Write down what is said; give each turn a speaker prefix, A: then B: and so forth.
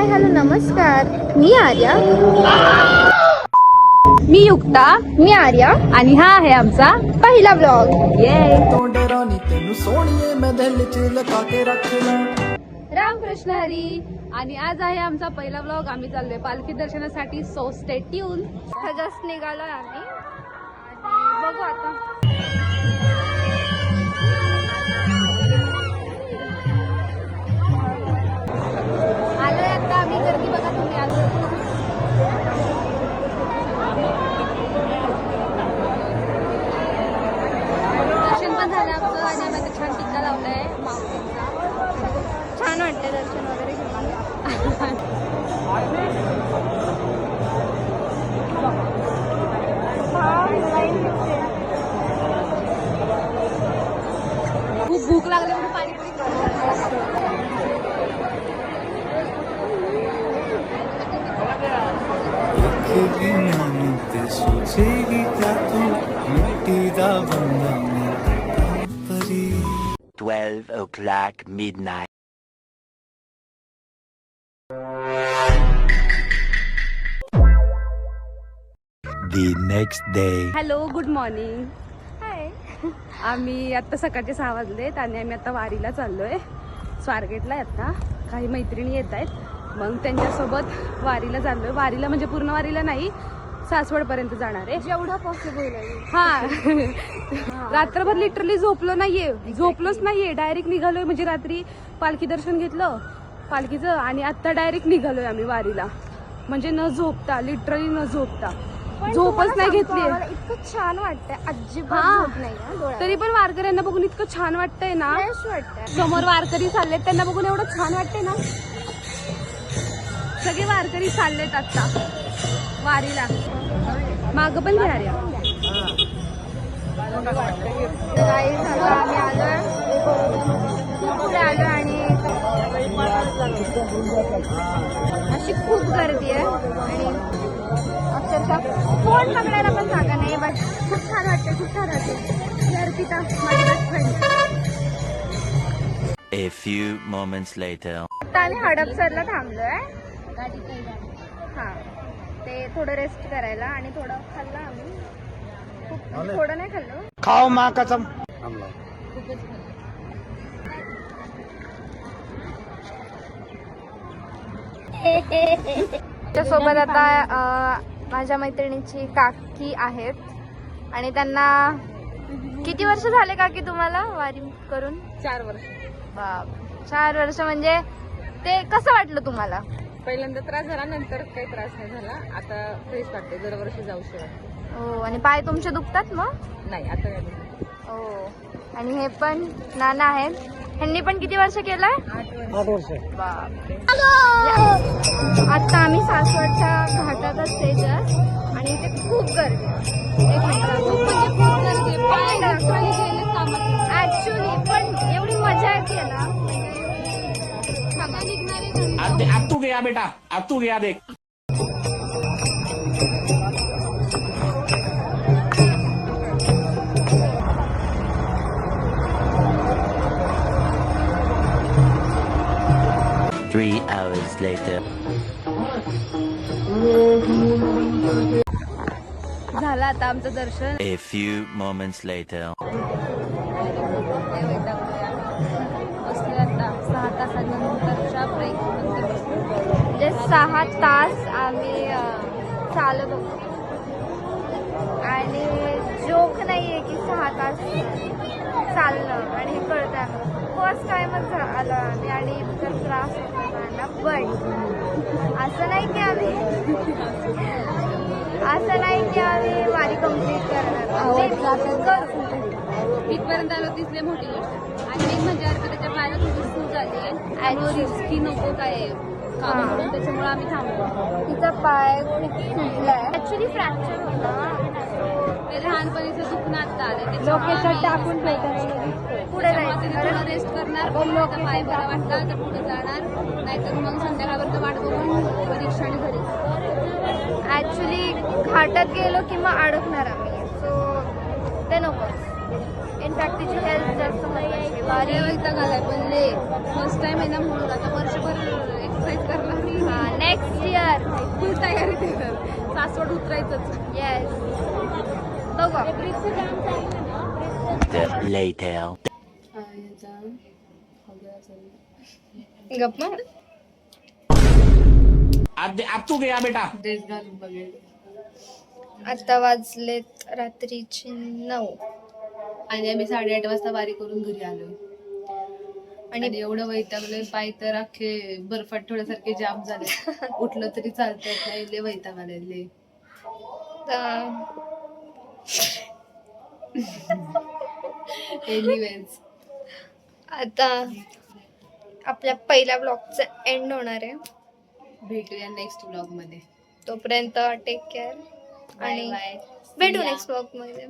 A: Hi hello नमस्कार. मी आर्या.
B: मी युक्ता.
A: मी आर्या
B: आणि हा आहे आमचा
A: पहिला ब्लॉग.
B: रामकृष्ण हरी. आणि आज आहे आमचा पहिला ब्लॉग. आम्ही चाललोय पालखी दर्शनासाठी. So stay tune.
A: जस्ट निघालोय आम्ही आणि बघू आता.
B: आलोय आता आम्ही. गर्दी बघा तुम्ही. आलो दर्शन पण झालं आमचं आणि आम्ही आता छान टिक्का लावलाय मावशींचा.
A: छान वाटते दर्शन वगैरे घेऊन.
B: खूप भूक लागली म्हणून पाणीपुरी
C: सोचेगी क्या तू मिट्टी दा बंदा मैं परी
D: 12 o'clock midnight. The next day.
B: Hello good morning.
A: Hi.
B: आम्ही आता सकाळचे 6 वाजलेत आणि आम्ही आता वारीला चाललोय. स्वारगेटला आता काही मैत्रिणी येत आहेत. मग त्यांच्यासोबत वारीला चाललोय. वारीला म्हणजे पूर्ण वारीला नाही, सासवड पर्यंत जाणार आहे.
A: जेवढा पॉसिबल आहे.
B: हा रात्रभर लिटरली झोपलो नाहीये. झोपलोच नाहीये. डायरेक्ट निघालोय. म्हणजे रात्री पालखी दर्शन घेतलं पालखीचं आणि आता डायरेक्ट निघालोय आम्ही वारीला. म्हणजे न झोपता, लिटरली न झोपता. झोपच नाही घेतली.
A: इतकं छान वाटतंय. अजिबात
B: हा.
A: झोप नाही ना डोळ्यात.
B: तरी पण वारकऱ्यांना बघून इतकं छान वाटतंय ना.
A: फ्रेश वाटतंय.
B: समोर वारकरी चाललेत त्यांना बघून एवढं छान वाटतंय ना. सगळे वारकरी चाललेत आता वारीला. माग पण घ्या रे.
A: काही झालं आम्ही आलोय. पुढे आलो आणि अशी खूप गर्दी आहे आणि अक्षरशः फोन पकडायला पण जागा नाही. बट खूप छान वाटते. खूप छान वाटते. अर्पिता माझी best friend.
D: A few moments later.
A: आता आम्ही हडपसरला थांबलोय. हा ते थोडं रेस्ट करायला आणि थोडं खाल्लं आम्ही. खूप थोडं नाही खाल्लं.
C: खाओ माँ कसम.
A: त्याच्यासोबत आता माझ्या मैत्रिणीची काकी आहेत आणि त्यांना किती वर्ष झाले काकी तुम्हाला वारी करून?
B: 4 वर्ष.
A: बाप, 4 वर्ष. म्हणजे ते कसं वाटलं तुम्हाला?
B: पहिल्यांदा त्रास झाला, नंतर काही त्रास नाही झाला. आता फ्रेश वाटते. दरवर्षी जाऊशी वाटते.
A: हो. आणि पाय तुमचे दुखतात मग?
B: नाही आता नाही.
A: हो. आणि हे पण नाना आहेत. ह्यांनी पण किती वर्ष केलंय?
C: 8 वर्ष.
A: बाप. आता आम्ही सासवडच्या घाटातच जस्ट आणि इथे खूप गर्दी आहे. एक ऍक्च्युली पण एवढी मजा येते ना.
E: अब तू गया बेटा, अब तू गया देख.
D: Three hours later.
B: झालं आता आमचं दर्शन.
D: A few moments later.
B: बसले आता 6 तासानंतरच्या ब्रेक नंतर बसलो.
A: म्हणजे 6 तास आम्ही चालत होतो आणि जोक नाहीये की 6 तास चाललं आणि हे कळतं आम्हाला. फर्स्ट टाइमच आलो आम्ही आणि इतका त्रास होता मला. बट असं नाही की आम्ही वारी कम्प्लीट करणार.
B: इथपर्यंत आलो तीच लई मोठी गोष्ट. आणि एक म्हणजे अर्पिताच्या पायाला थोडी सूज आली आणि रिस्की नको काय काम म्हणून त्याच्यामुळे आम्ही थांबलो.
A: तिचा पाय खूप सुटलाय. ऍक्च्युली फ्रॅक्चर होता.
B: ते लहानपणीचं दुखणं आता आलं.
A: लोकेशन टाकून पुढे
B: थोडं रेस्ट करणार. पाय बरा वाटला तर पुढे जाणार. नाहीतर मग संध्याकाळपर्यंत वाट बघून परीक्षा आणि घरी.
A: ऍक्च्युली घाटात गेलो किंवा अडकणार आम्ही. सो ते नको. इनफॅक्ट तिची हेल्थ जास्त महत्वाची. वारी
B: वैताग आलाय पण फर्स्ट टाइम आहे ना म्हणून आता वर्षभर एक्सरसाइज करणार.
A: तयार
B: फुल तयारी सासवड उतरायचंच.
A: येस बघा
D: Later.
A: गप्पा
E: अब तू गया बेटा.
B: ड्रेस घालून बघेल.
A: आता वाजलेत रात्रीचे 9
B: आणि आम्ही 8:30 वाजता वारी करून घरी आलोय. आणि एवढं वैतागलोय, पाय तर अख्खे बर्फात ठेवल्यासारखे जाम झाले. उठलं तरी चालता येत नाही, लय वैताग आलेले. एनिवेज
A: आता आपल्या पहिल्या ब्लॉगचा एंड होणार आहे.
B: भेटूया नेक्स्ट व्लॉग मध्ये.
A: तोपर्यंत टेक केअर आणि
B: बाय.
A: भेटू नेक्स्ट ब्लॉग मध्ये.